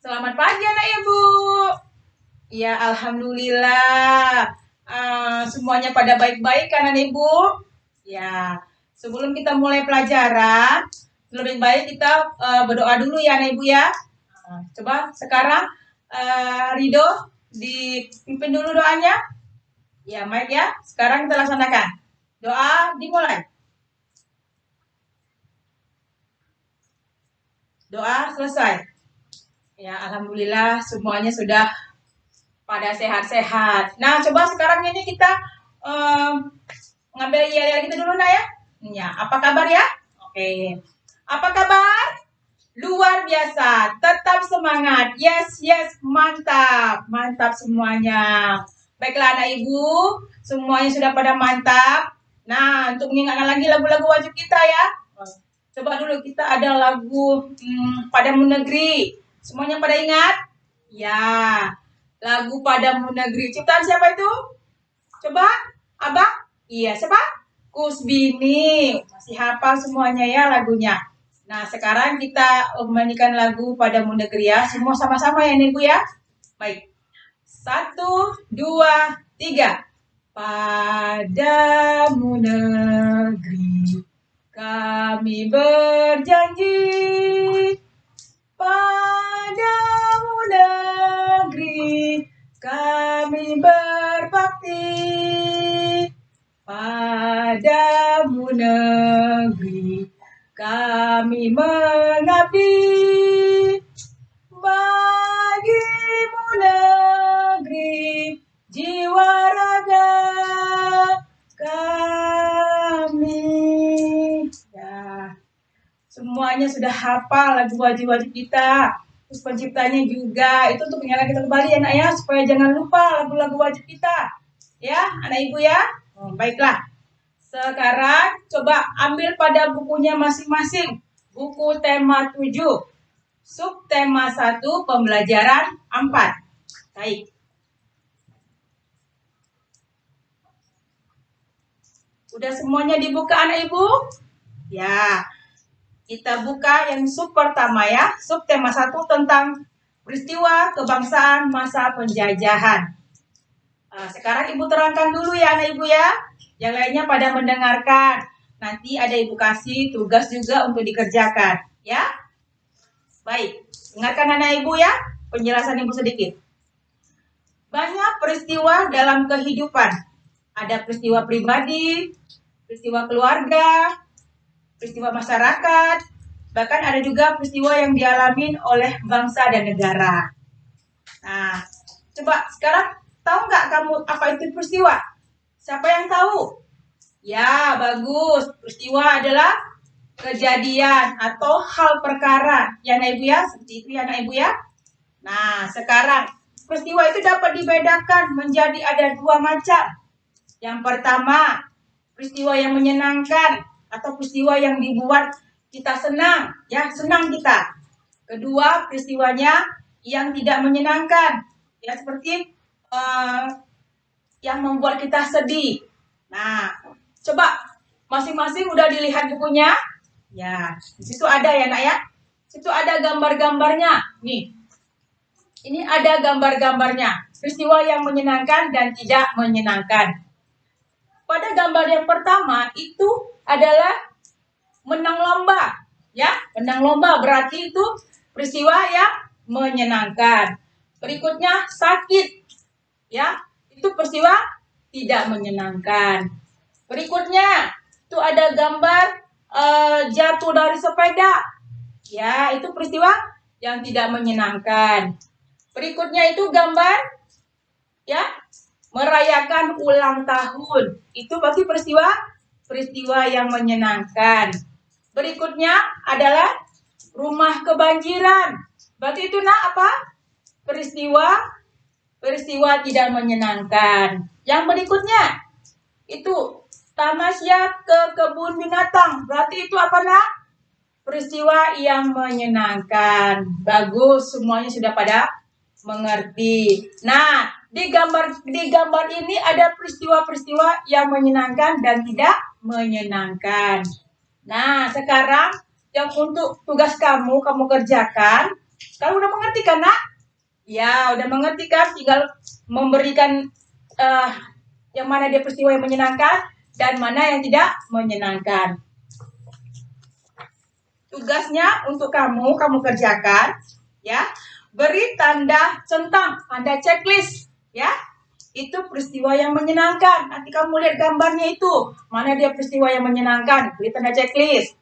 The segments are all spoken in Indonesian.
Selamat pagi anak ibu. Ya, alhamdulillah. Semuanya pada baik-baik kan anak ibu? Ya, sebelum kita mulai pelajaran, lebih baik kita berdoa dulu ya anak ibu ya. Coba sekarang Rido dipimpin dulu doanya. Ya, Mike ya. Sekarang kita laksanakan. Doa dimulai. Doa selesai. Ya, alhamdulillah semuanya sudah pada sehat-sehat. Nah, coba sekarang ini kita ngambil yel kita dulu nak ya. Ya, apa kabar ya? Oke. Apa kabar? Luar biasa. Tetap semangat. Yes, yes, mantap. Mantap semuanya. Baiklah anak ibu, semuanya sudah pada mantap. Nah, untuk mengingatkan lagi lagu-lagu wajib kita ya. Coba dulu kita ada lagu Padamu Negeri. Semuanya pada ingat? Ya, lagu Padamu Negeri. Ciptaan siapa itu? Coba, Abang? Iya, siapa? Kusbini. Masih hafal semuanya ya lagunya. Nah, sekarang kita menyanyikan lagu Padamu Negeri ya. Semua sama-sama ya, Ibu ya. Baik. 1, 2, 3. Padamu negeri kami berjanji, padamu negeri kami berbakti, padamu negeri kami mengabdi, bagimu negeri jiwa raga kami. Ya, semuanya sudah hafal lagu wajib-wajib kita. Terus penciptanya juga. Itu untuk mengingatkan kita kembali ya nak ya, supaya jangan lupa lagu-lagu wajib kita. Ya, anak ibu ya. Baiklah. Sekarang coba ambil pada bukunya masing-masing. Buku tema 7. Subtema 1, pembelajaran 4. Baik. Udah semuanya dibuka anak ibu? Ya. Kita buka yang sub pertama ya. Subtema 1 tentang peristiwa kebangsaan masa penjajahan. Sekarang ibu terangkan dulu ya anak ibu ya. Yang lainnya pada mendengarkan. Nanti ada ibu kasih tugas juga untuk dikerjakan. Ya. Baik. Dengarkan anak ibu ya. Penjelasan ibu sedikit. Banyak peristiwa dalam kehidupan. Ada peristiwa pribadi, peristiwa keluarga, peristiwa masyarakat, bahkan ada juga peristiwa yang dialami oleh bangsa dan negara. Nah, coba sekarang tahu nggak kamu apa itu peristiwa? Siapa yang tahu? Ya, bagus. Peristiwa adalah kejadian atau hal perkara. Ya, anak ibu ya, seperti itu ya, anak ibu ya. Nah, sekarang peristiwa itu dapat dibedakan menjadi ada 2 macam. Yang pertama, peristiwa yang menyenangkan atau peristiwa yang dibuat kita senang, ya senang kita. Kedua, peristiwanya yang tidak menyenangkan, ya seperti yang membuat kita sedih. Nah, coba masing-masing udah dilihat bukunya? Ya, di situ ada ya nak ya. Situ ada gambar-gambarnya. Nih, ini ada gambar-gambarnya. Peristiwa yang menyenangkan dan tidak menyenangkan. Pada gambar yang pertama itu adalah menang lomba, ya. Menang lomba berarti itu peristiwa yang menyenangkan. Berikutnya sakit, ya. Itu peristiwa tidak menyenangkan. Berikutnya itu ada gambar jatuh dari sepeda, ya. Itu peristiwa yang tidak menyenangkan. Berikutnya itu gambar, ya, merayakan ulang tahun. Itu berarti peristiwa yang menyenangkan. Berikutnya adalah rumah kebanjiran. Berarti itu nak apa? Peristiwa tidak menyenangkan. Yang berikutnya itu tamasya ke kebun binatang. Berarti itu apa nak? Peristiwa yang menyenangkan. Bagus, semuanya sudah pada mengerti. Nah, di gambar ini ada peristiwa-peristiwa yang menyenangkan dan tidak menyenangkan. Nah, sekarang yang untuk tugas kamu kerjakan, Sekarang udah mengerti kan, Nak? Ya, udah mengerti kan? Tinggal memberikan yang mana dia peristiwa yang menyenangkan dan mana yang tidak menyenangkan. Tugasnya untuk kamu kerjakan, ya. Beri tanda centang, tanda checklist, ya. Itu peristiwa yang menyenangkan. Nanti kamu lihat gambarnya itu, mana dia peristiwa yang menyenangkan, beri tanda checklist.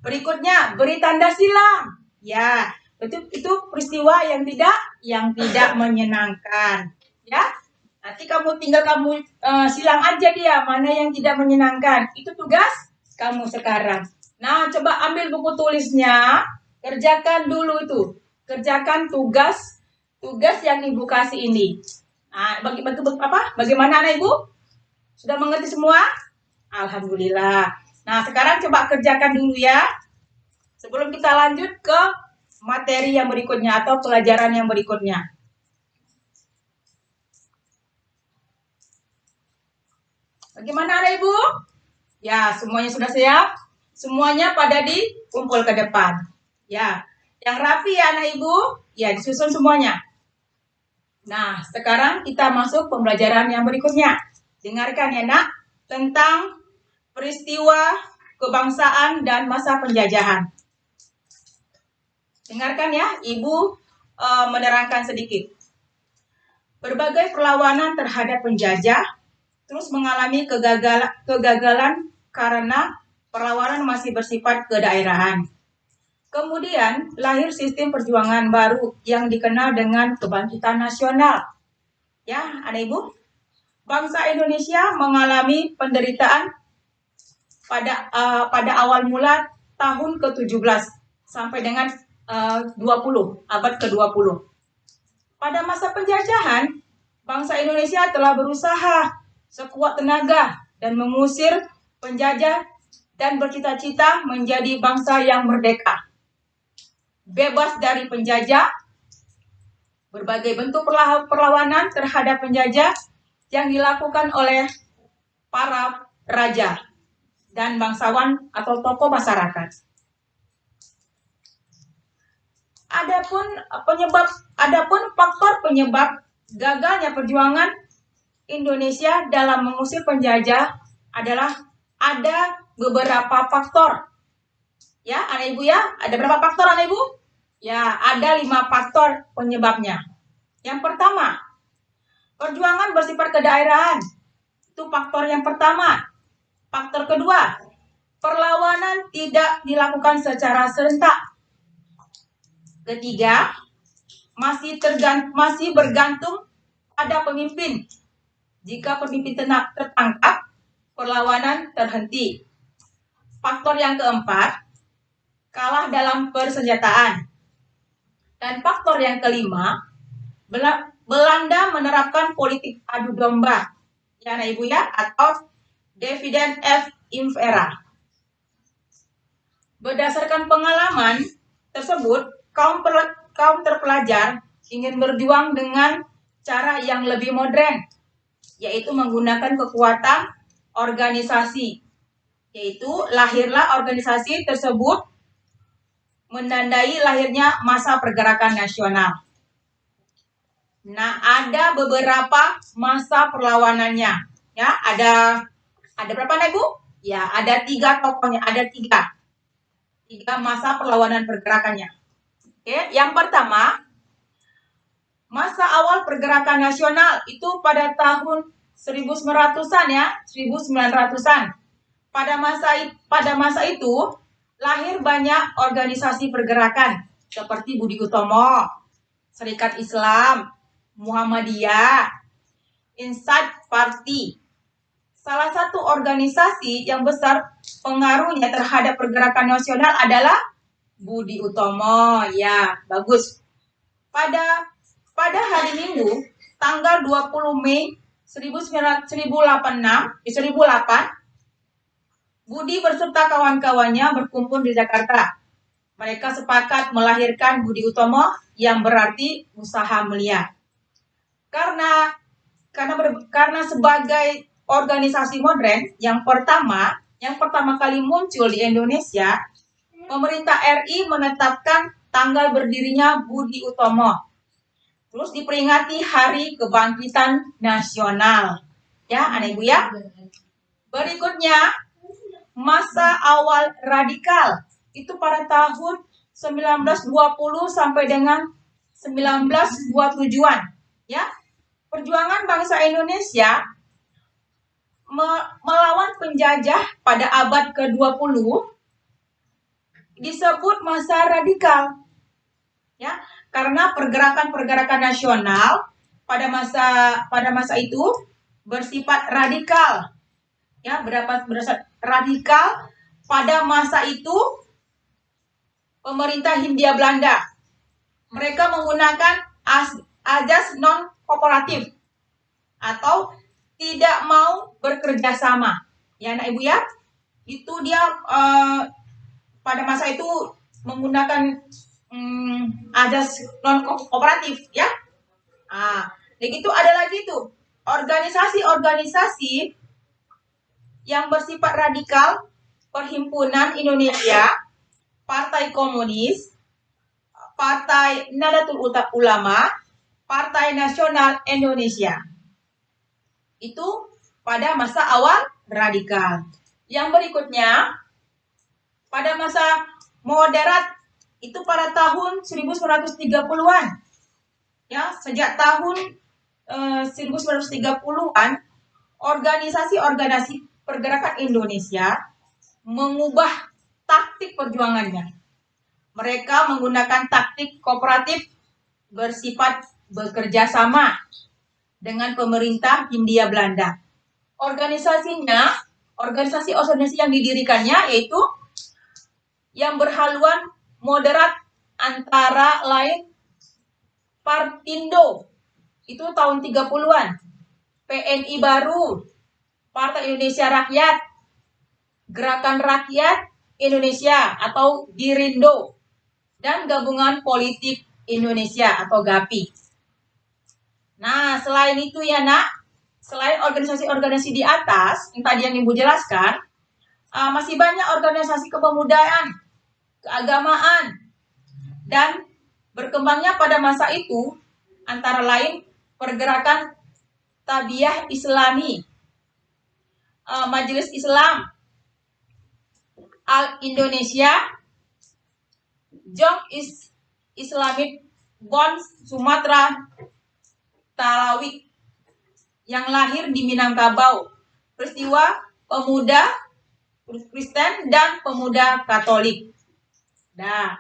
Berikutnya, beri tanda silang. Ya, itu peristiwa yang tidak menyenangkan, ya. Nanti tinggal kamu silang aja dia mana yang tidak menyenangkan. Itu tugas kamu sekarang. Nah, coba ambil buku tulisnya, kerjakan dulu itu. Kerjakan tugas yang Ibu kasih ini. Nah, bagaimana anak Ibu? Sudah mengerti semua? Alhamdulillah. Nah, sekarang coba kerjakan dulu ya. Sebelum kita lanjut ke materi yang berikutnya atau pelajaran yang berikutnya. Bagaimana anak Ibu? Ya, semuanya sudah siap? Semuanya pada dikumpul ke depan. Ya, yang rapi ya anak Ibu. Ya, disusun semuanya. Nah, sekarang kita masuk pembelajaran yang berikutnya. Dengarkan ya nak, tentang peristiwa kebangsaan dan masa penjajahan. Dengarkan ya, Ibu menerangkan sedikit. Berbagai perlawanan terhadap penjajah terus mengalami kegagalan karena perlawanan masih bersifat kedaerahan. Kemudian lahir sistem perjuangan baru yang dikenal dengan kebangkitan nasional. Ya, anak Ibu, bangsa Indonesia mengalami penderitaan pada awal mula tahun ke-17 sampai dengan 20, abad ke-20. Pada masa penjajahan, bangsa Indonesia telah berusaha sekuat tenaga dan mengusir penjajah dan bercita-cita menjadi bangsa yang merdeka, bebas dari penjajah. Berbagai bentuk perlawanan terhadap penjajah yang dilakukan oleh para raja dan bangsawan atau tokoh masyarakat. Adapun faktor penyebab gagalnya perjuangan Indonesia dalam mengusir penjajah adalah ada beberapa faktor. Ya, anak Ibu ya, ada berapa faktor anak Ibu? Ya, ada 5 faktor penyebabnya. Yang pertama, perjuangan bersifat kedaerahan. Itu faktor yang pertama. Faktor kedua, perlawanan tidak dilakukan secara serentak. Ketiga, masih bergantung pada pemimpin. Jika pemimpin tertangkap, perlawanan terhenti. Faktor yang keempat, kalah dalam persenjataan. Dan faktor yang kelima, Belanda menerapkan politik adu domba. Ya, anak Ibu ya, atau dividend et impera. Berdasarkan pengalaman tersebut, kaum terpelajar ingin berjuang dengan cara yang lebih modern, yaitu menggunakan kekuatan organisasi. Yaitu lahirlah organisasi tersebut menandai lahirnya masa pergerakan nasional. Nah, ada beberapa masa perlawanannya. Ya, ada berapa nih Bu? Ya, ada 3 tokohnya, ada 3 masa perlawanan pergerakannya. Oke, yang pertama, masa awal pergerakan nasional itu pada tahun 1900-an ya, 1900-an. Pada masa itu lahir banyak organisasi pergerakan seperti Budi Utomo, Serikat Islam, Muhammadiyah, Insad Party. Salah satu organisasi yang besar pengaruhnya terhadap pergerakan nasional adalah Budi Utomo. Ya, bagus. Pada hari Minggu, tanggal 20 Mei 1008, Budi beserta kawan-kawannya berkumpul di Jakarta. Mereka sepakat melahirkan Budi Utomo yang berarti usaha mulia. Karena sebagai organisasi modern yang pertama kali muncul di Indonesia, pemerintah RI menetapkan tanggal berdirinya Budi Utomo. Terus diperingati Hari Kebangkitan Nasional. Ya, anak ibu ya. Berikutnya, masa awal radikal. Itu pada tahun 1920 sampai dengan 1927-an. Ya, perjuangan bangsa Indonesia melawan penjajah pada abad ke-20 disebut masa radikal. Ya, karena pergerakan-pergerakan nasional pada masa itu bersifat radikal. Ya, bersifat radikal pada masa itu pemerintah Hindia Belanda. Mereka menggunakan azas non kooperatif atau tidak mau bekerja sama. Ya, anak ibu ya. Itu dia pada masa itu menggunakan azas non kooperatif ya. Begitu ada lagi tuh organisasi-organisasi yang bersifat radikal, Perhimpunan Indonesia, Partai Komunis, Partai Nahdlatul Ulama, Partai Nasional Indonesia. Itu pada masa awal radikal. Yang berikutnya pada masa moderat itu pada tahun 1930-an. Ya, sejak tahun 1930-an organisasi-organisasi pergerakan Indonesia mengubah taktik perjuangannya. Mereka menggunakan taktik kooperatif bersifat bekerja sama dengan pemerintah Hindia Belanda. Organisasi yang didirikannya yaitu yang berhaluan moderat antara lain Partindo, itu tahun 30-an, PNI Baru, Partai Indonesia Rakyat, Gerakan Rakyat Indonesia atau Girindo, dan Gabungan Politik Indonesia atau GAPI. Nah, selain itu ya nak, selain organisasi-organisasi di atas yang tadi yang ibu jelaskan, masih banyak organisasi kepemudaan, keagamaan, dan berkembangnya pada masa itu antara lain pergerakan Tabiah Islami, Majelis Islam Al-Indonesia, Jong Islamic Bond Sumatera Talawi yang lahir di Minangkabau, peristiwa pemuda Kristen dan pemuda Katolik. Nah,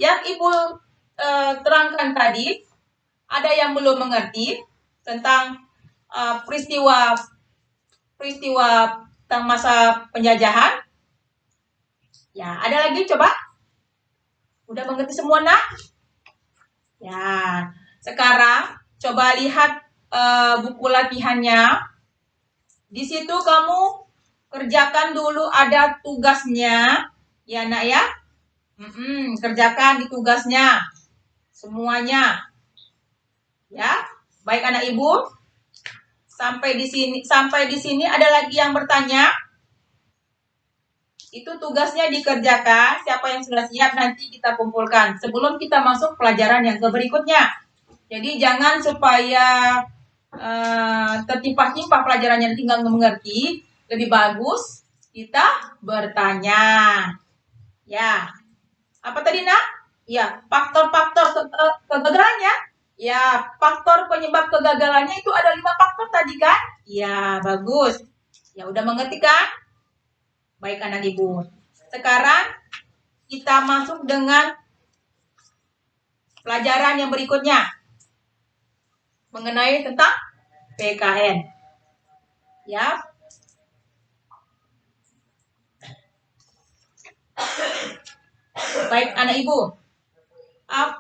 yang ibu terangkan tadi, ada yang belum mengerti tentang peristiwa tentang masa penjajahan? Ya, ada lagi coba? Udah mengerti semua nak? Ya, sekarang coba lihat buku latihannya. Di situ kamu kerjakan dulu ada tugasnya, ya nak ya. Kerjakan di tugasnya semuanya. Ya, baik anak ibu. Sampai di sini ada lagi yang bertanya. Itu tugasnya dikerjakan. Siapa yang sudah siap nanti kita kumpulkan sebelum kita masuk pelajaran yang berikutnya. Jadi jangan supaya tertimpah-timpah pelajarannya nanti nggak mengerti. Lebih bagus kita bertanya. Ya, apa tadi nak? Ya, faktor-faktor kegagalannya. Ya, faktor penyebab kegagalannya itu ada 5 faktor tadi kan? Ya, bagus. Ya, udah mengerti kan? Baik anak ibu. Sekarang kita masuk dengan pelajaran yang berikutnya. Mengenai tentang PKN. Ya. Baik anak ibu.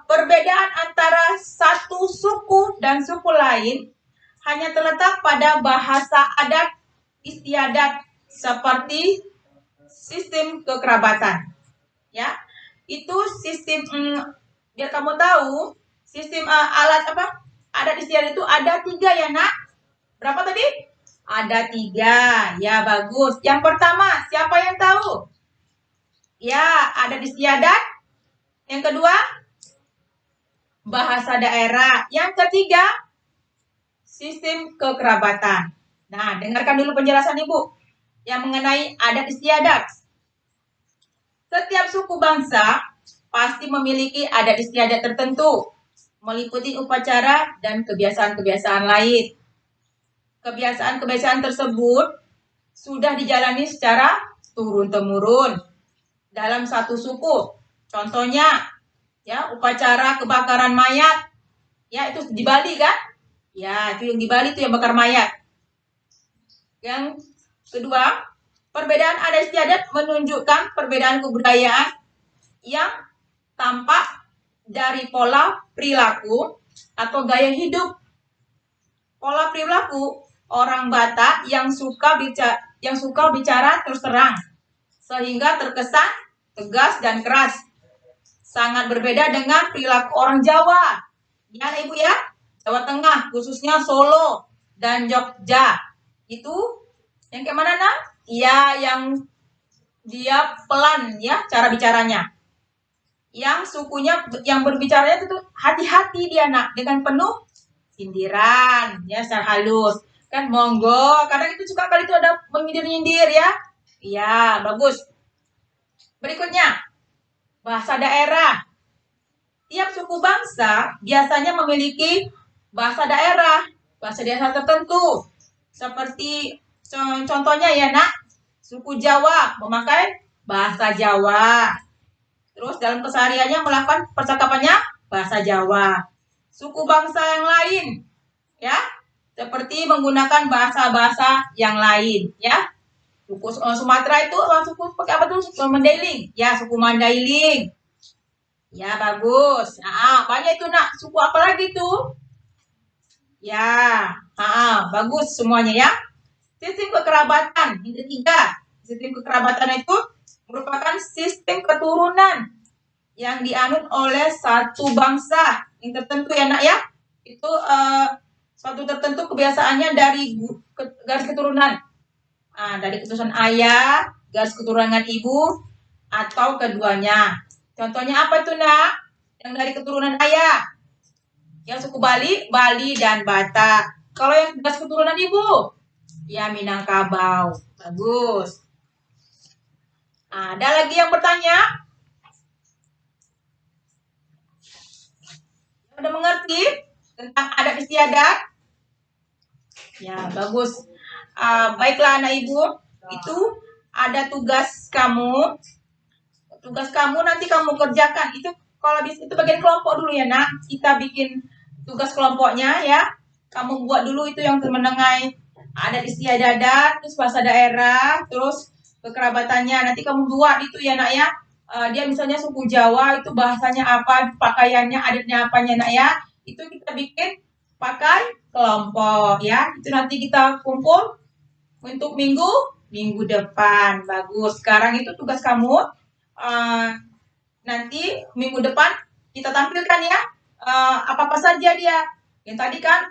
Perbedaan antara satu suku dan suku lain hanya terletak pada bahasa adat istiadat seperti sistem kekerabatan. Ya, itu sistem biar kamu tahu sistem alat adat istiadat itu ada 3 ya nak. Berapa tadi? Ada 3. Ya bagus. Yang pertama siapa yang tahu? Ya, adat istiadat Yang kedua, bahasa daerah. Yang ketiga, sistem kekerabatan. Nah, dengarkan dulu penjelasan Ibu yang mengenai adat istiadat. Setiap suku bangsa pasti memiliki adat istiadat tertentu, meliputi upacara dan kebiasaan-kebiasaan lain. Kebiasaan-kebiasaan tersebut sudah dijalani secara turun-temurun dalam satu suku. Contohnya, ya, upacara kebakaran mayat. Ya, itu di Bali kan? Ya, itu yang di Bali itu yang bakar mayat. Yang kedua, perbedaan adat istiadat menunjukkan perbedaan kebudayaan yang tampak dari pola perilaku atau gaya hidup. Pola perilaku orang Batak yang suka bicara terus terang, sehingga terkesan tegas dan keras. Sangat berbeda dengan perilaku orang Jawa. Ya, Ibu ya, Jawa Tengah, khususnya Solo dan Jogja. Itu yang kayak mana, Nak? Ya, yang dia pelan ya cara bicaranya. Yang sukunya yang berbicaranya itu hati-hati dia, Nak, dengan penuh sindiran ya, secara halus. Kan monggo, kadang itu suka kali itu ada menyindir-nyindir ya. Iya, bagus. Berikutnya, bahasa daerah. Tiap suku bangsa biasanya memiliki bahasa daerah tertentu. Seperti contohnya ya, Nak, suku Jawa memakai bahasa Jawa. Terus dalam kesehariannya melakukan percakapannya bahasa Jawa. Suku bangsa yang lain, ya, seperti menggunakan bahasa-bahasa yang lain, ya. Suku Sumatera itu suku pakai apa tuh? Mandailing, ya, suku Mandailing. Ya, bagus. Nah, banyak itu, Nak. Suku apa lagi tuh? Ya, bagus semuanya ya. Sistem kekerabatan. Yang ketiga, sistem kekerabatan itu merupakan sistem keturunan yang dianut oleh satu bangsa yang tertentu ya, Nak ya. Itu suatu tertentu kebiasaannya dari garis keturunan. Dari keturunan ayah, garis keturunan ibu, atau keduanya. Contohnya apa itu, Nak? Yang dari keturunan ayah. Yang suku Bali dan Batak. Kalau yang garis keturunan ibu, ya Minangkabau. Bagus. Ada lagi yang bertanya? Udah mengerti tentang adat istiadat? Ya, bagus. Baiklah anak ibu, itu ada tugas kamu. Tugas kamu nanti kamu kerjakan. Itu kalau itu bagian kelompok dulu ya, Nak. Kita bikin tugas kelompoknya ya. Kamu buat dulu itu yang mengenai adat istiadat, terus bahasa daerah, terus kekerabatannya. Nanti kamu buat itu ya, Nak ya. Dia misalnya suku Jawa itu bahasanya apa, pakaiannya, adatnya apanya, Nak ya. Itu kita bikin pakai kelompok ya. Itu nanti kita kumpul untuk minggu depan. Bagus. Sekarang itu tugas kamu. Nanti minggu depan kita tampilkan ya apa-apa saja dia. Yang tadi kan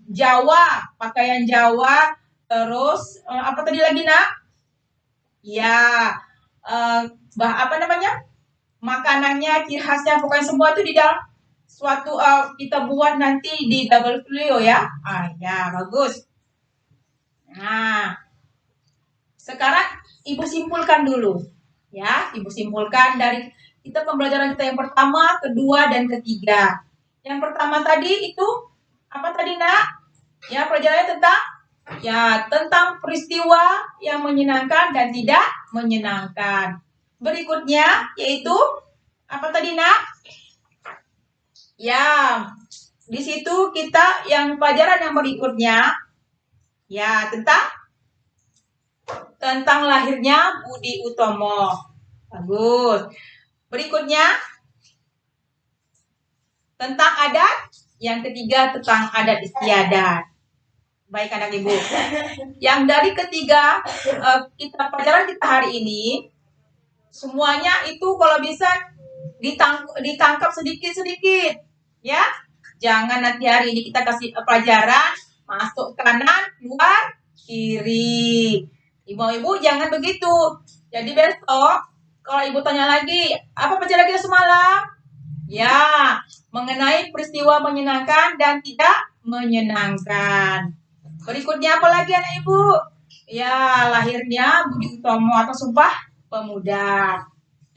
Jawa, pakaian Jawa, terus apa tadi lagi, Nak? Ya, apa namanya? Makanannya, ciri khasnya, pokoknya semua itu di dalam suatu kita buat nanti di double folio ya. Ya, bagus. Nah, sekarang Ibu simpulkan dulu. Ya, Ibu simpulkan dari kita pembelajaran kita yang pertama, kedua, dan ketiga. Yang pertama tadi itu apa tadi, Nak? Ya, pelajarannya tentang peristiwa yang menyenangkan dan tidak menyenangkan. Berikutnya yaitu apa tadi, Nak? Ya, di situ kita yang pelajaran yang berikutnya ya tentang lahirnya Budi Utomo. Bagus. Berikutnya tentang adat. Yang ketiga tentang adat istiadat. Baik anak ibu. Yang dari ketiga pelajaran kita hari ini semuanya itu kalau bisa ditangkap sedikit-sedikit ya. Jangan nanti hari ini kita kasih pelajaran masuk kanan, keluar kiri. Ibu-ibu jangan begitu. Jadi besok Kalau ibu tanya lagi, apa pelajaran kita semalam? Ya, mengenai peristiwa menyenangkan dan tidak menyenangkan. Berikutnya apa lagi anak ibu? Ya, lahirnya Budi Utomo atau Sumpah Pemuda.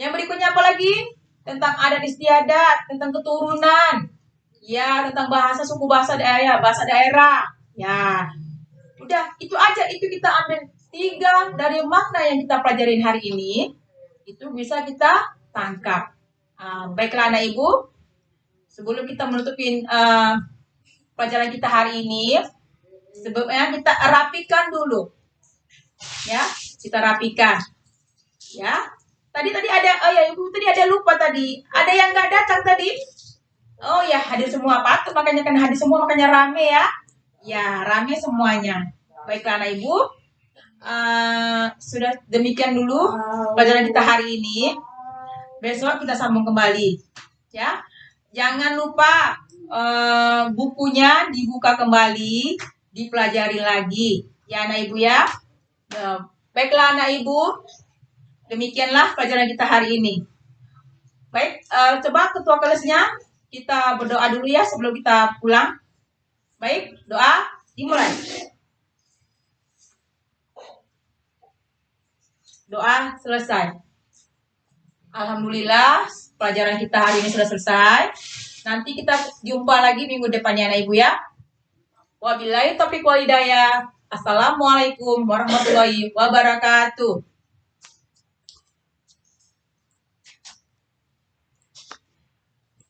Yang berikutnya apa lagi? Tentang adat istiadat, tentang keturunan. Ya, tentang bahasa suku bahasa daerah. Ya, udah itu aja, itu kita ambil 3 dari makna yang kita pelajarin hari ini. Itu bisa kita tangkap. Baiklah anak ibu, sebelum kita menutupin pelajaran kita hari ini, sebelumnya kita rapikan dulu. Ya, kita rapikan. Ya. Tadi ada, oh ya ibu tadi ada lupa tadi. Ada yang nggak datang tadi? Oh ya, hadir semua patut, makanya kan hadir semua, makanya rame ya. Ya, rame semuanya. Baiklah anak ibu, sudah demikian dulu pelajaran kita hari ini. Besok kita sambung kembali. Ya, jangan lupa bukunya dibuka kembali, dipelajari lagi. Ya anak ibu ya. Baiklah anak ibu, demikianlah pelajaran kita hari ini. Baik, coba ketua kelasnya kita berdoa dulu ya sebelum kita pulang. Baik, doa dimulai. Doa selesai. Alhamdulillah, pelajaran kita hari ini sudah selesai. Nanti kita jumpa lagi minggu depannya anak ibu ya. Wabillahi taufiq wal hidayah. Assalamualaikum warahmatullahi wabarakatuh.